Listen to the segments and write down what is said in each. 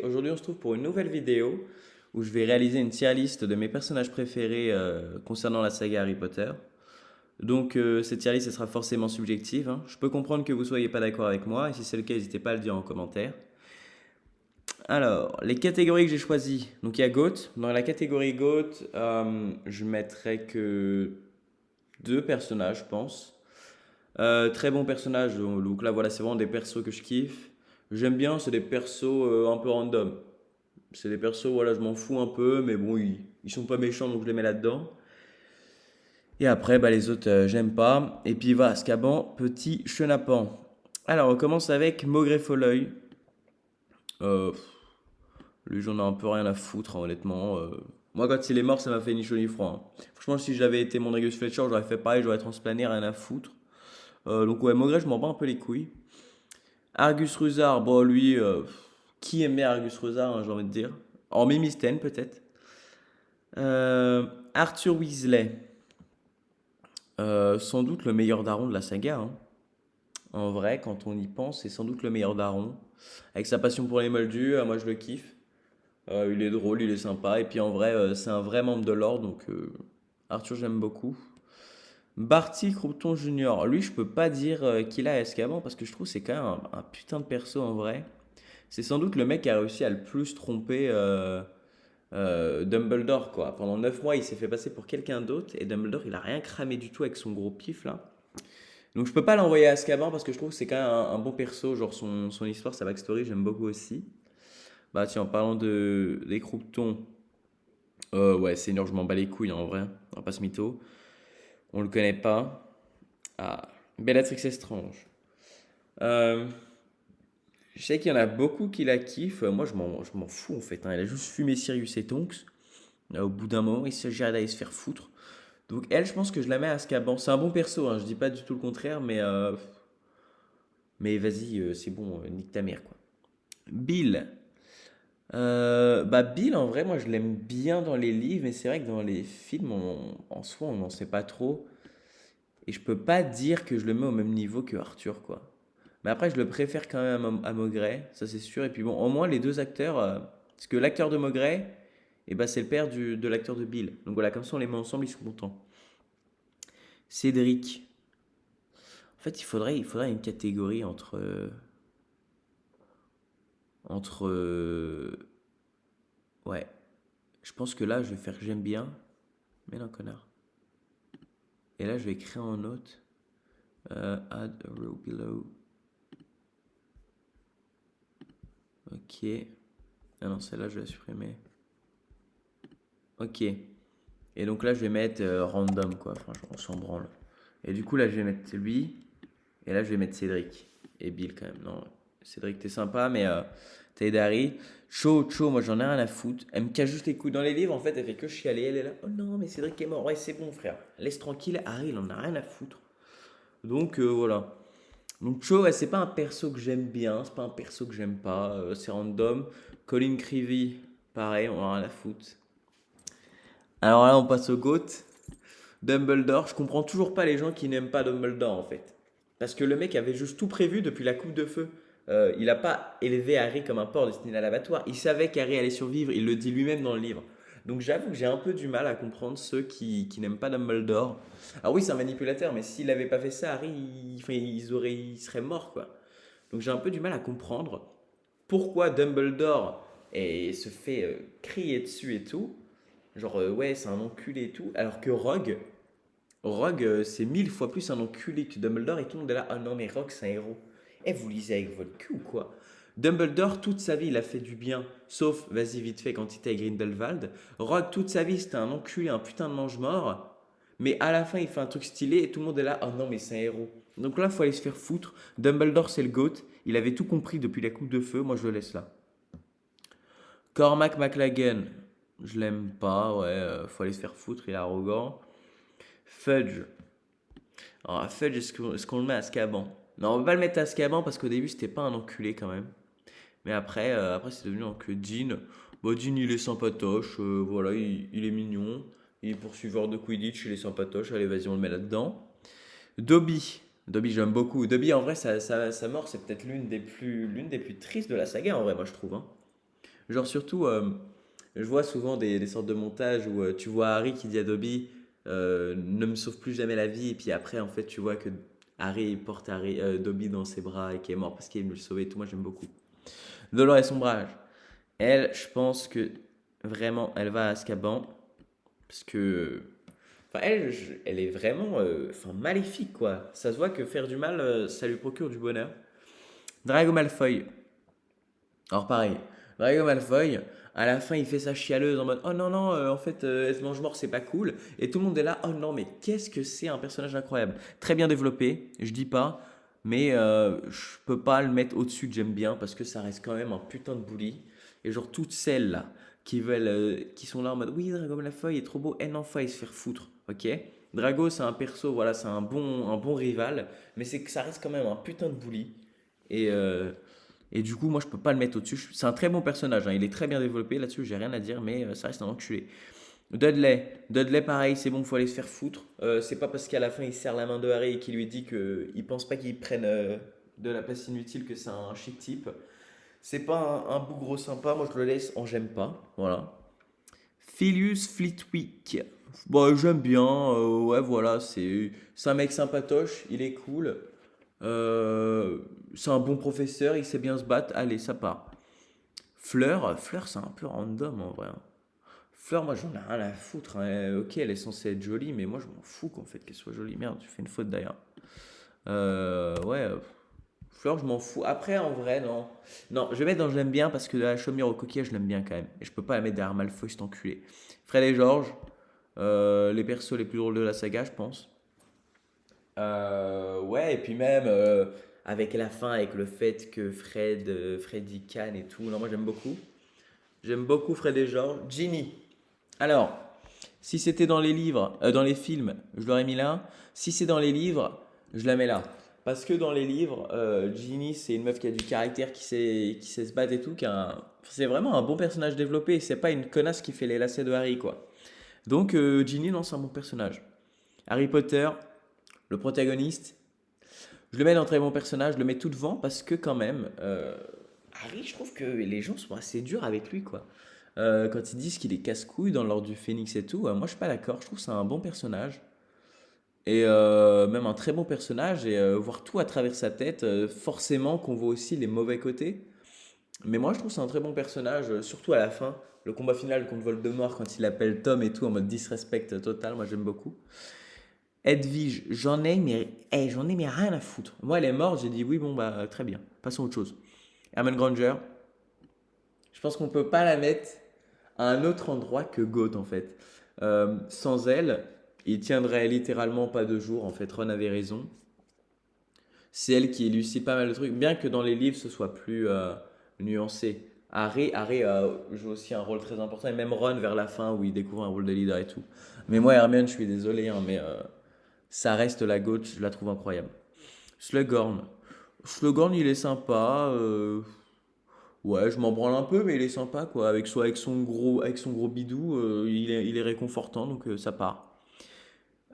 Aujourd'hui on se trouve pour une nouvelle vidéo où je vais réaliser une tier list de mes personnages préférés concernant la saga Harry Potter. Donc cette tier list elle sera forcément subjective, hein. Je peux comprendre que vous soyez pas d'accord avec moi et si c'est le cas n'hésitez pas à le dire en commentaire. Alors, les catégories que j'ai choisies. Donc il y a GOAT. Dans la catégorie GOAT, je mettrai que deux personnages je pense. Très bons personnages, donc là voilà c'est vraiment des persos que je kiffe. J'aime bien, c'est des persos un peu random. C'est des persos, voilà, je m'en fous un peu, mais bon, ils sont pas méchants, donc je les mets là-dedans. Et après, bah, les autres, j'aime pas. Et puis, va, Azkaban, petit chenapan. Alors, on commence avec Maugrey Folleuil. Euh, Lui, j'en ai un peu rien à foutre, hein, honnêtement. Moi, quand il est mort, ça m'a fait ni chaud ni froid, hein. Franchement, si j'avais été Mondrigus Fletcher, j'aurais fait pareil, j'aurais transplané, rien à foutre. Donc, ouais, Maugrey, je m'en bats un peu les couilles. Argus Rusard, bon, lui, qui aimait Argus Rusard, hein, j'ai envie de dire. En Mimistène, peut-être. Euh, Arthur Weasley, sans doute le meilleur daron de la saga, hein. En vrai, quand on y pense, c'est sans doute le meilleur daron. Avec sa passion pour les moldus, moi je le kiffe. Il est drôle, il est sympa. Et puis en vrai, c'est un vrai membre de l'ordre, donc Arthur j'aime beaucoup. Barty Croupton Junior, lui je peux pas dire qu'il a Azkaban parce que je trouve que c'est quand même un putain de perso en vrai. C'est sans doute le mec qui a réussi à le plus tromper Dumbledore, quoi. Pendant 9 mois, il s'est fait passer pour quelqu'un d'autre et Dumbledore, il a rien cramé du tout avec son gros pif là. Donc je peux pas l'envoyer à Azkaban parce que je trouve que c'est quand même un bon perso, genre son histoire, sa backstory, j'aime beaucoup aussi. Bah tiens, en parlant des croupetons, ouais, Seigneur, je m'en bats les couilles en vrai, on va pas se mytho. On le connaît pas. Ah, Bellatrix Estrange. Euh, je sais qu'il y en a beaucoup qui la kiffent, moi je m'en fous en fait, hein. Elle a juste fumé Sirius et Tonks. Au bout d'un moment, il s'agirait d'aller se faire foutre. Donc elle, je pense que je la mets à Azkaban. C'est un bon perso, hein, je dis pas du tout le contraire, mais vas-y, c'est bon, nique ta mère, quoi. Bill. Bah Bill, en vrai, moi je l'aime bien dans les livres, mais c'est vrai que dans les films, en soi, on n'en sait pas trop. Et je peux pas dire que je le mets au même niveau que Arthur, quoi. Mais après, je le préfère quand même à Maugrey, ça c'est sûr. Et puis bon, au moins les deux acteurs, parce que l'acteur de Maugrey, et bah, c'est le père de l'acteur de Bill. Donc voilà, comme ça on les met ensemble, ils sont contents. Cédric. En fait, il faudrait une catégorie entre. Ouais. Je pense que là, je vais faire j'aime bien. Mais non, connard. Et là, je vais écrire en note. Add a row below. Ok. Ah non, celle-là, je vais la supprimer. Ok. Et donc là, je vais mettre random, quoi. Franchement, on s'en branle. Et du coup, là, je vais mettre lui. Et là, je vais mettre Cédric. Et Bill, quand même. Non, Cédric, t'es sympa, mais t'es Dari. Cho, moi, j'en ai rien à foutre. Elle me cache juste les couilles dans les livres. En fait, elle fait que chialer. Elle est là. Oh non, mais Cédric est mort. Ouais, c'est bon, frère. Laisse tranquille. Harry, il en a rien à foutre. Donc, voilà. Donc, Cho, ouais, c'est pas un perso que j'aime bien. C'est pas un perso que j'aime pas. C'est random. Colin Creevy, pareil, on en a rien à foutre. Alors là, on passe au GOAT. Dumbledore, je comprends toujours pas les gens qui n'aiment pas Dumbledore en fait. Parce que le mec avait juste tout prévu depuis la coupe de feu. Il n'a pas élevé Harry comme un porc destiné à l'abattoir. Il savait qu'Harry allait survivre, il le dit lui-même dans le livre. Donc j'avoue que j'ai un peu du mal à comprendre ceux qui n'aiment pas Dumbledore. Alors oui, c'est un manipulateur, mais s'il n'avait pas fait ça, Harry, il serait mort quoi. Donc j'ai un peu du mal à comprendre pourquoi Dumbledore se fait crier dessus et tout. Genre, ouais, c'est un enculé et tout. Alors que Rogue, c'est 1000 fois plus un enculé que Dumbledore et tout le monde est là. Ah non, mais Rogue, c'est un héros. Eh, vous lisez avec votre cul ou quoi? Dumbledore, toute sa vie, il a fait du bien. Sauf, vas-y, vite fait, quand il était à Grindelwald. Rogue, toute sa vie, c'était un enculé, un putain de mange-mort. Mais à la fin, il fait un truc stylé et tout le monde est là. Ah non, mais c'est un héros. Donc là, il faut aller se faire foutre. Dumbledore, c'est le GOAT. Il avait tout compris depuis la coupe de feu. Moi, je le laisse là. Cormac McLagan, je l'aime pas. Ouais, faut aller se faire foutre. Il est arrogant. Fudge. Alors, Fudge, est-ce qu'on le met à Azkaban? Non, on va pas le mettre à Azkaban parce qu'au début, c'était pas un enculé quand même. Mais après c'est devenu que Dean. Bon, Dean, il est sympatoche. Voilà, il est mignon. Il est poursuiveur de Quidditch, il est sympatoche. Allez, vas-y, on le met là-dedans. Dobby. Dobby, j'aime beaucoup. Dobby, en vrai, sa mort, c'est peut-être l'une des plus tristes de la saga, en vrai, moi, je trouve, hein. Genre surtout, je vois souvent des sortes de montages où tu vois Harry qui dit à Dobby ne me sauve plus jamais la vie, et puis après, en fait, tu vois que Harry porte Dobby dans ses bras et qui est mort parce qu'il est venu le sauver et tout. Moi, j'aime beaucoup. Dolores Sombrage. Elle, je pense que vraiment, elle va à Azkaban parce que. Enfin, elle est vraiment enfin, maléfique, quoi. Ça se voit que faire du mal, ça lui procure du bonheur. Drago Malfoy. Alors pareil, Drago Malfoy, à la fin il fait sa chialeuse en mode oh non non en fait elle se mange mort c'est pas cool et tout le monde est là oh non mais qu'est-ce que c'est un personnage incroyable, très bien développé, je dis pas, mais je peux pas le mettre au-dessus de j'aime bien parce que ça reste quand même un putain de bully et genre toutes celles là qui veulent qui sont là en mode oui Drago Malfoy est trop beau, elle n'en faille se faire foutre, ok. Drago c'est un perso voilà c'est un bon rival mais c'est que ça reste quand même un putain de bully et et du coup, moi, je peux pas le mettre au-dessus. C'est un très bon personnage, hein. Il est très bien développé là-dessus, j'ai rien à dire, mais ça reste un enculé. Dudley, pareil, c'est bon, faut aller se faire foutre. C'est pas parce qu'à la fin, il serre la main de Harry et qu'il lui dit qu'il pense pas qu'il prenne de la place inutile que c'est un chic type. C'est pas un bougre sympa, moi je le laisse en j'aime pas. Voilà. Filius Flitwick. Bon, j'aime bien, ouais, voilà, c'est un mec sympatoche, il est cool. Euh, c'est un bon professeur, il sait bien se battre. Allez, ça part. Fleur, c'est un peu random en vrai, hein. Fleur, moi j'en ai rien à foutre, hein. Ok, elle est censée être jolie, mais moi je m'en fous qu'en fait qu'elle soit jolie. Merde, j'ai fait une faute d'ailleurs. Ouais, Fleur, je m'en fous. Après, en vrai, non. Non, je vais mettre dans j'aime bien parce que la chaumière au coquillage, je l'aime bien quand même. Et je peux pas la mettre derrière Malfoy, cet enculé. Fred et George, les persos les plus drôles de la saga, je pense. Ouais, et puis même avec la fin, avec le fait que Freddy Khan et tout. Non, moi j'aime beaucoup. J'aime beaucoup Fred et George. Ginny. Alors, si c'était dans les livres, dans les films, je l'aurais mis là. Si c'est dans les livres, je la mets là. Parce que dans les livres, Ginny, c'est une meuf qui a du caractère, qui sait se battre et tout. C'est vraiment un bon personnage développé. C'est pas une connasse qui fait les lacets de Harry, quoi. Donc, Ginny, non, c'est un bon personnage. Harry Potter, le protagoniste, je le mets dans un très bon personnage, je le mets tout devant parce que quand même, Harry, je trouve que les gens sont assez durs avec lui, quoi. Quand ils disent qu'il est casse-couille dans l'ordre du Phénix et tout, moi je suis pas d'accord, je trouve que c'est un bon personnage. Et même un très bon personnage, et voir tout à travers sa tête, forcément qu'on voit aussi les mauvais côtés. Mais moi je trouve que c'est un très bon personnage, surtout à la fin, le combat final contre Voldemort quand il appelle Tom et tout en mode disrespect total, moi j'aime beaucoup. Edwige, j'en ai mais rien à foutre. Moi, elle est morte, j'ai dit oui, bon, bah, très bien. Passons à autre chose. Hermione Granger, je pense qu'on peut pas la mettre à un autre endroit que Goth, en fait. Sans elle, il tiendrait littéralement pas 2 jours. En fait, Ron avait raison. C'est elle qui élucide pas mal de trucs, bien que dans les livres, ce soit plus nuancé. Harry joue aussi un rôle très important, et même Ron vers la fin, où il découvre un rôle de leader et tout. Mais moi, Hermione, je suis désolé, hein, mais ça reste la gauche, je la trouve incroyable. Slughorn. Slughorn, il est sympa. Ouais, je m'en branle un peu, mais il est sympa, quoi. Avec son gros bidou, il est réconfortant, donc ça part.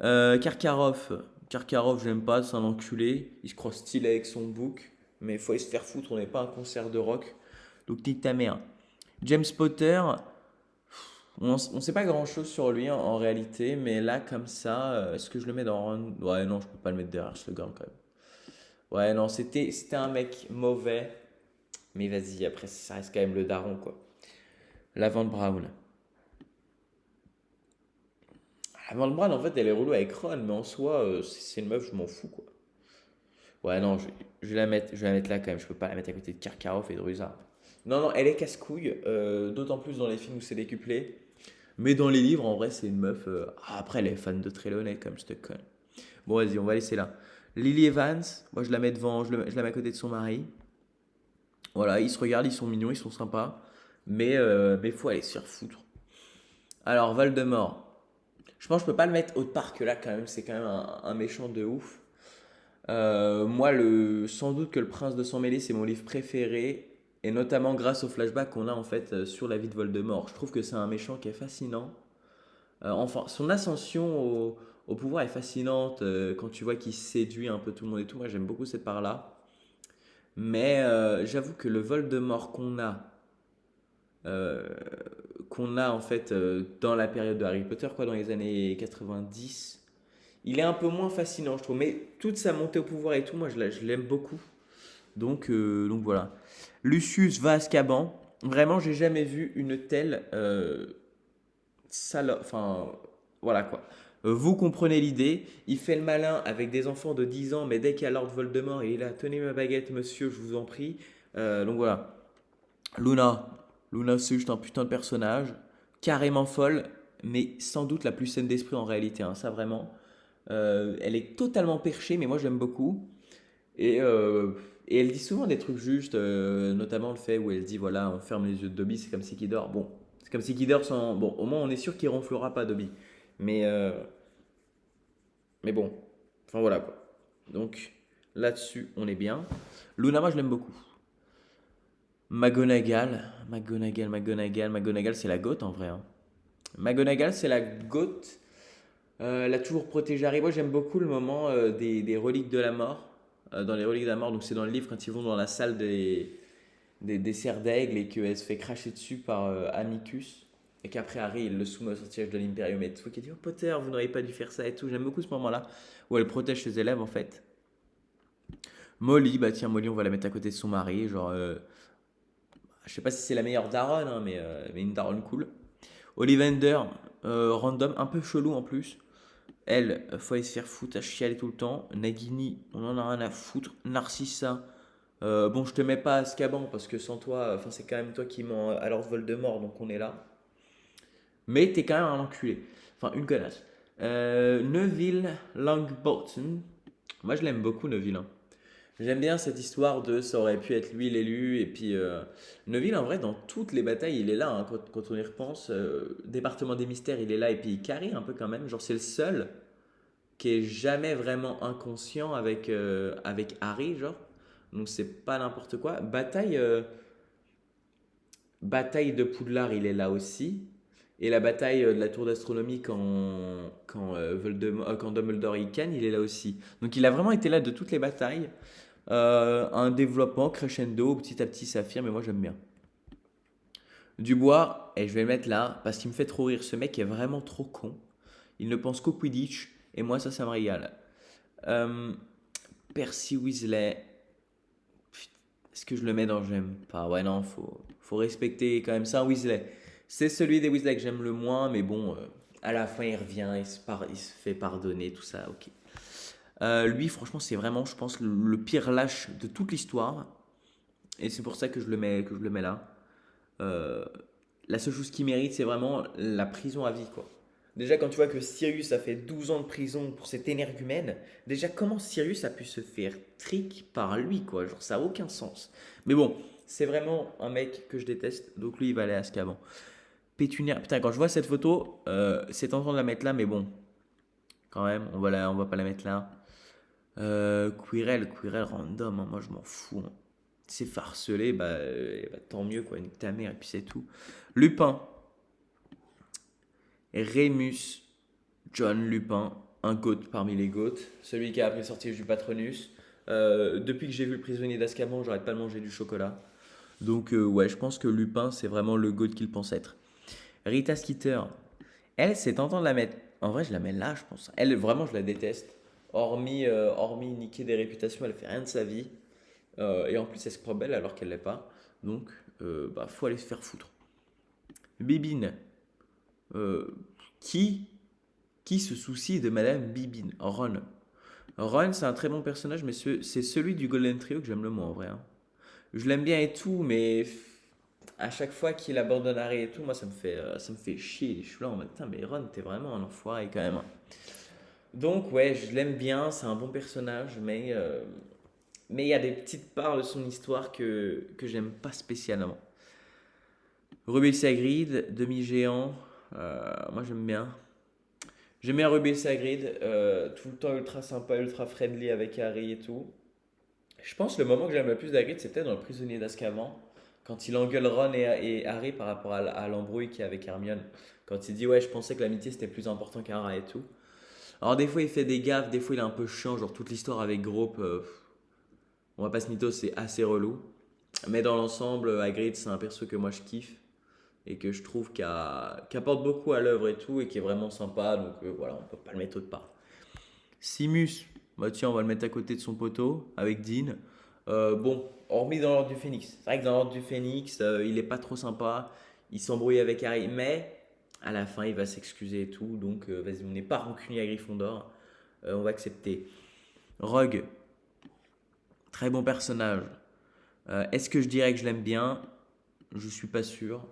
Karkaroff. Karkaroff, j'aime pas, c'est un enculé. Il se croit stylé avec son bouc, mais faut se faire foutre, on n'est pas un concert de rock. Donc nique ta mère. James Potter, on sait pas grand-chose sur lui en réalité, mais là, comme ça, est-ce que je le mets dans... Ouais, non, je peux pas le mettre derrière Slughorn quand même. Ouais, non, c'était un mec mauvais. Mais vas-y, après, ça reste quand même le daron, quoi. Lavande Brown. Lavande Brown, en fait, elle est relou avec Ron, mais en soi, c'est une meuf, je m'en fous, quoi. Ouais, non, je vais la mettre là quand même. Je peux pas la mettre à côté de Karkaroff et de Ruza. Non, non, elle est casse-couille, d'autant plus dans les films où c'est décuplé. Mais dans les livres, en vrai, c'est une meuf. Après, elle est fan de Trelawney, comme je te connais. Bon, vas-y, on va laisser là. Lily Evans, moi je la mets devant, je la mets à côté de son mari. Voilà, ils se regardent, ils sont mignons, ils sont sympas. Mais faut aller se faire foutre. Alors, Voldemort. Je pense que je peux pas le mettre autre part que là, quand même. C'est quand même un méchant de ouf. Moi, sans doute que Le Prince de Sang Mêlé, c'est mon livre préféré. Et notamment grâce au flashback qu'on a en fait sur la vie de Voldemort. Je trouve que c'est un méchant qui est fascinant. Enfin, son ascension au pouvoir est fascinante quand tu vois qu'il séduit un peu tout le monde et tout. Moi, j'aime beaucoup cette part-là. Mais j'avoue que le Voldemort qu'on a euh, qu'on a en fait dans la période de Harry Potter, quoi, dans les années 90. Il est un peu moins fascinant, je trouve, mais toute sa montée au pouvoir et tout, moi je l'aime beaucoup. Donc voilà. Lucius va à Azkaban. Vraiment, j'ai jamais vu une telle enfin, voilà quoi. Vous comprenez l'idée. Il fait le malin avec des enfants de 10 ans, mais dès qu'il y a Lord Voldemort, il est là. Tenez ma baguette, monsieur, je vous en prie. Donc voilà. Luna. Luna, c'est juste un putain de personnage. Carrément folle, mais sans doute la plus saine d'esprit en réalité, hein, ça vraiment. Elle est totalement perchée, mais moi j'aime beaucoup. Et, euh, et elle dit souvent des trucs justes, notamment le fait où elle dit voilà, on ferme les yeux de Dobby, c'est comme si qu'il dort. Bon, c'est comme si qu'il dort sans. Bon, au moins on est sûr qu'il ronflera pas, Dobby. Mais, euh, mais bon, enfin voilà quoi. Donc là-dessus, on est bien. Luna, moi je l'aime beaucoup. McGonagall, c'est la goth en vrai, hein. McGonagall, c'est la goth. Elle a toujours protégé Harry. Moi, j'aime beaucoup le moment des reliques de la mort. Dans les reliques de la mort, donc c'est dans le livre quand ils vont dans la salle des serres d'aigle et qu'elle se fait cracher dessus par Amicus. Et qu'après Harry, il le soumet au sortilège de l'Imperium et tout. Qui dit oh Potter, vous n'auriez pas dû faire ça et tout. J'aime beaucoup ce moment-là où elle protège ses élèves en fait. Molly, bah tiens, Molly, on va la mettre à côté de son mari. Genre, je sais pas si c'est la meilleure daronne, hein, mais une daronne cool. Ollivander, random, un peu chelou en plus. Elle, faut aller se faire foutre, à chialer tout le temps. Nagini, on en a rien à foutre. Narcissa, bon, je te mets pas à Azkaban parce que sans toi, enfin, c'est quand même toi qui mens à Lord Voldemort, donc on est là. Mais t'es quand même un enculé. Enfin, une connasse. Neville Longbottom. Moi, je l'aime beaucoup, Neville, hein. J'aime bien cette histoire de ça aurait pu être lui l'élu. Et puis, Neville, en vrai, dans toutes les batailles, il est là, hein, quand on y repense. Département des mystères, il est là. Et puis, il carry un peu quand même. Genre, c'est le seul qui est jamais vraiment inconscient avec Harry, genre. Donc c'est pas n'importe quoi. Bataille de Poudlard, il est là aussi. Et la bataille de la tour d'astronomie quand Dumbledore il ken, il est là aussi. Donc il a vraiment été là de toutes les batailles. Un développement crescendo, petit à petit s'affirme et moi j'aime bien. Dubois, et je vais le mettre là parce qu'il me fait trop rire. Ce mec est vraiment trop con. Il ne pense qu'au Quidditch et moi ça me régale. Euh, Percy Weasley, est-ce que je le mets dans j'aime pas? Ouais, non, faut respecter quand même ça, Weasley. C'est celui des Weasley que j'aime le moins, mais bon, à la fin, il revient, il se fait pardonner, tout ça, ok. Lui, franchement, c'est vraiment, je pense, le pire lâche de toute l'histoire. Et c'est pour ça que je le mets là. Euh, la seule chose qu'il mérite, c'est vraiment la prison à vie, quoi. Déjà, quand tu vois que Sirius a fait 12 ans de prison pour cet énergumène, déjà, comment Sirius a pu se faire trick par lui, quoi? Genre, ça a aucun sens. Mais bon, c'est vraiment un mec que je déteste, donc lui, il va aller à Azkaban. Pétunia, putain, quand je vois cette photo, c'est tentant de la mettre là, mais bon, quand même, on va pas la mettre là. Quirrell random, hein, moi je m'en fous, hein. C'est farcelé, bah, tant mieux, quoi, nique ta mère, et puis c'est tout. Lupin, Rémus, John Lupin, un GOAT parmi les GOAT, celui qui a appris le sortilège du Patronus. Depuis que j'ai vu le prisonnier d'Azkaban, j'arrête pas de manger du chocolat. Donc ouais, je pense que Lupin, c'est vraiment le GOAT qu'il pense être. Rita Skeeter, elle, c'est tentant de la mettre. En vrai, je la mets là, je pense. Elle, vraiment, je la déteste. Hormis niquer des réputations, elle fait rien de sa vie. Et en plus, elle se croit belle alors qu'elle l'est pas. Donc, bah, faut aller se faire foutre. Bibine, euh, qui qui se soucie de Madame Bibine? Ron. Ron, c'est un très bon personnage, mais c'est celui du Golden Trio que j'aime le moins en vrai, hein. Je l'aime bien et tout, mais à chaque fois qu'il abandonne Harry et tout, moi ça me fait chier. Je suis là en mode, putain, mais Ron, t'es vraiment un enfoiré quand même, hein. Donc ouais, je l'aime bien, c'est un bon personnage, mais il y a des petites parts de son histoire que j'aime pas spécialement. Rubeus Hagrid, demi-géant, moi j'aime bien. J'aime bien Rubeus Hagrid, tout le temps ultra sympa, ultra friendly avec Harry et tout. Je pense que le moment que j'aime le plus d'Hagrid, c'est peut-être dans Le Prisonnier d'Azkaban, quand il engueule Ron et Harry par rapport à l'embrouille qu'il y a avec Hermione. Quand il dit ouais, je pensais que l'amitié c'était plus important qu'un rat et tout. Alors des fois il fait des gaffes, des fois il est un peu chiant, genre toute l'histoire avec Grope, on va pas se mytho, c'est assez relou. Mais dans l'ensemble, Hagrid c'est un perso que moi je kiffe. et que je trouve qui apporte beaucoup à l'œuvre et tout et qui est vraiment sympa. Donc voilà, on peut pas le mettre autre part. Simus, bah tiens, on va le mettre à côté de son poteau avec Dean. Bon, hormis dans l'ordre du Phénix. C'est vrai que dans l'ordre du Phénix, il est pas trop sympa. Il s'embrouille avec Harry, mais à la fin, il va s'excuser et tout. Donc vas-y, on n'est pas rancunier à Gryffondor. On va accepter. Rogue, très bon personnage. Est-ce que je dirais que je l'aime bien? Je suis pas sûr.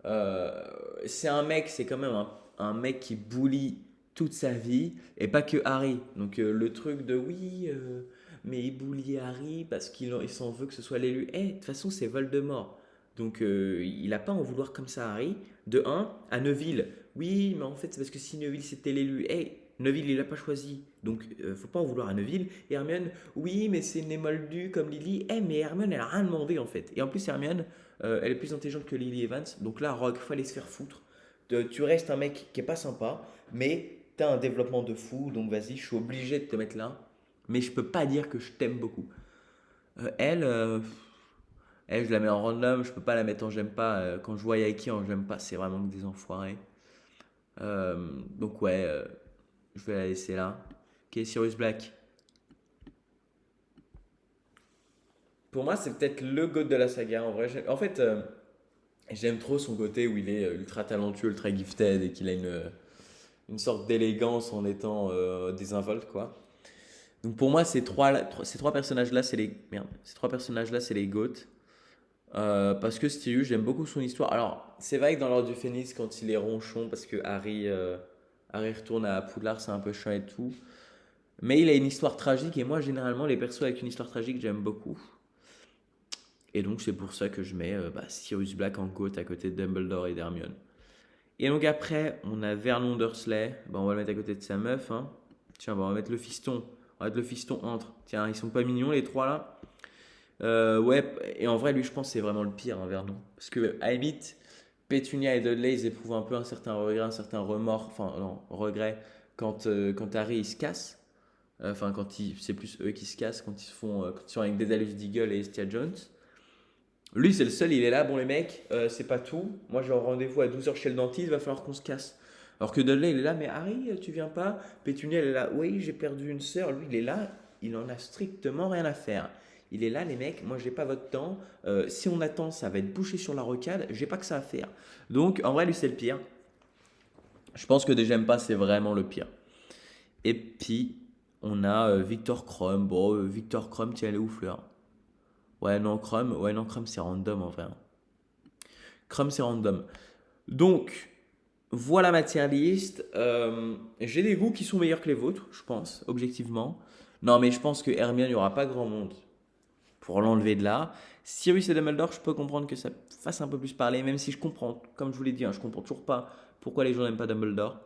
Euh, c'est un mec, c'est quand même un mec qui bully toute sa vie et pas que Harry. Donc le truc de oui, mais il bully Harry parce il s'en veut que ce soit l'élu. Eh, de toute façon, c'est Voldemort. Donc il a pas à en vouloir comme ça à Harry. De un à Neville. Oui, mais en fait, c'est parce que si Neville c'était l'élu. Eh, Neville, il l'a pas choisi. Donc faut pas en vouloir à Neville. Et Hermione, oui, mais c'est né moldu comme Lily. Eh, mais Hermione, elle a rien demandé en fait. Et en plus, Hermione, elle est plus intelligente que Lily Evans. Donc là, Rogue, fallait se faire foutre. Tu restes un mec qui est pas sympa, mais t'as un développement de fou. Donc vas-y, je suis obligé de te mettre là. Mais je peux pas dire que je t'aime beaucoup. Elle, je la mets en random. Je peux pas la mettre en j'aime pas. Quand je vois Yaiki en j'aime pas, c'est vraiment que des enfoirés. Donc ouais, je vais la laisser là. Ok, Sirius Black. Pour moi, c'est peut-être le GOAT de la saga. En vrai, en fait, j'aime trop son côté où il est ultra talentueux, ultra gifted et qu'il a une sorte d'élégance en étant désinvolte, quoi. Donc pour moi, ces trois personnages-là, c'est les merde, ces trois personnages-là, c'est les GOAT. Parce que Sirius, j'aime beaucoup son histoire. Alors, c'est vrai que dans l'ordre du Phénix, quand il est ronchon, parce que Harry retourne à Poudlard, c'est un peu chiant et tout. Mais il a une histoire tragique et moi, généralement, les persos avec une histoire tragique, j'aime beaucoup. Et donc, c'est pour ça que je mets Sirius Black en GOAT à côté de Dumbledore et d'Hermione. Et donc après, on a Vernon Dursley. Bah, on va le mettre à côté de sa meuf, hein. Tiens, bah, on va mettre le fiston. On va mettre le fiston entre. Tiens, ils sont pas mignons les trois là. Ouais, et en vrai, lui, je pense que c'est vraiment le pire, hein, Vernon. Parce que, à la limite, Pétunia et Dudley, ils éprouvent un peu un certain regret, un certain remords, enfin, non, regret, quand Harry il se casse. Enfin, c'est plus eux qui se cassent quand quand ils sont avec Dédalus Diggle et Estia Jones. Lui, c'est le seul, il est là, bon les mecs, c'est pas tout. Moi, j'ai un rendez-vous à 12h chez le dentiste, il va falloir qu'on se casse. Alors que Dudley, il est là, mais Harry, tu viens pas? Pétunia, elle est là, oui, j'ai perdu une sœur. Lui, il est là, il en a strictement rien à faire. Il est là, les mecs, moi, j'ai pas votre temps. Si on attend, ça va être bouché sur la rocade, j'ai pas que ça à faire. Donc, en vrai, lui, c'est le pire. Je pense que déjà, j'aime pas, c'est vraiment le pire. Et puis, on a Victor Crumb. Bon, Victor Crumb, tiens, elle est où, Fleur? Ouais, non, Crumb, c'est random en vrai, hein. Crumb, c'est random. Donc, voilà ma tier list. J'ai des goûts qui sont meilleurs que les vôtres, je pense, objectivement. Non, mais je pense que Hermione, il n'y aura pas grand monde pour l'enlever de là. Sirius et Dumbledore, je peux comprendre que ça fasse un peu plus parler, même si je comprends, comme je vous l'ai dit, hein, je comprends toujours pas pourquoi les gens n'aiment pas Dumbledore.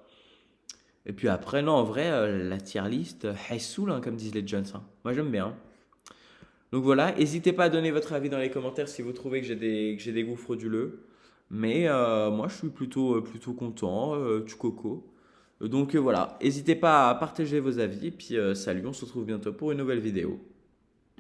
Et puis après, non, en vrai, la tier list, elle saoule, hein, comme disent les Jones, hein. Moi, j'aime bien. Donc voilà, n'hésitez pas à donner votre avis dans les commentaires si vous trouvez que j'ai des goûts frauduleux. Mais moi, je suis plutôt content, du coco. Donc voilà, n'hésitez pas à partager vos avis. Et puis salut, on se retrouve bientôt pour une nouvelle vidéo.